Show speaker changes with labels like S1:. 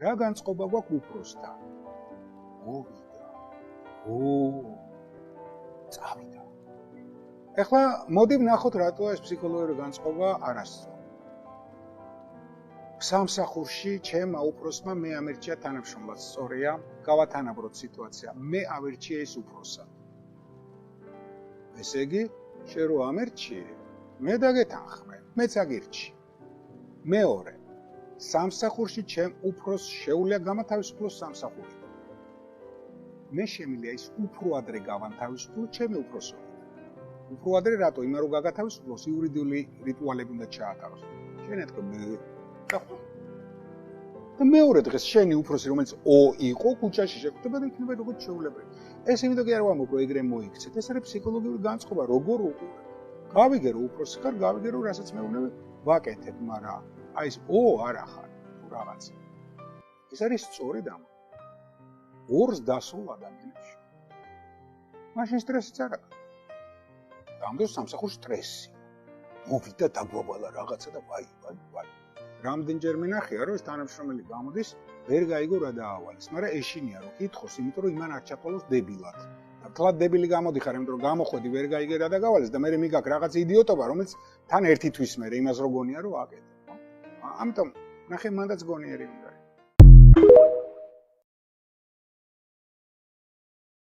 S1: რა განწყობა გვაქვს უფროსთან? მოვიდა. წავიდა. ეხლა მოდი ვნახოთ რატო ეს ფსიქოლოგიური განწყობა არასწორი. სამსახურში ჩემმა უფროსმა მე ამერჩია თანამშრომლად, სწორია, გავათანაბროთ სიტუაცია. მე ავერჩია ის უფროსად. ესე იგი, შენ რო ამერჩიე, მე დაგეთანხმე, მეც აგირჩი. მეორე, სამსახურში ჩემ უფროსს შეუძლია გამათავისუფლოს სამსახურიდან. მე შემიძლია ის უფრო ადრე გავანთავისუფლო ჩემი უფროსობით. უფრო ადრე რატო? იმან რომ გაგათავისუფლოს იურიდიული რიტუალები უნდა ჩაატაროს. შენ ეთქვი და მეორე დღეს შენი უფროსი რომელიც იყო ქუჩაში შეხვდება და იქნება როგორც შეუძლებელი. ეს იმიტომ კი არ ვამბობ რომ ეგრე მოიქცეთ. ეს არის ფსიქოლოგიური განწყობა, როგორ უყურებ. გავიგე რომ უფროსი ხარ, გავიგე რომ რასაც მე უნდა ვაკეთებ, მაგრამ აი ეს არა ხარ თუ რაღაცა. ეს არის სწორი დამა. ორს დასულ ადამიანებში. მაშინ სტრესიც არ აქვს. გამდოს სამსახურში სტრესი. მოვიდა დაგვაბალა რაღაცა და ვაი. რამდენჯერმე ნახია რომ ეს თანამშრომელი გამოდის, ვერ გაიგო რა დაავალეს, მაგრამ ეშინია რომ კითხოს, იმიტომ რომ იმან არ ჩაყოლოს დებილად. და თლად დებილი გამოდიხარ, იმიტომ რომ გამოხვედი, ვერ გაიგე რა დაგავალეს და მე მიგაკ რაღაც იდიოტობა, რომელიც თან ერთი თვის მე იმას რო გონია რომ აკეთებ. ამიტომ ნახე მანდაც გონიერი უნდა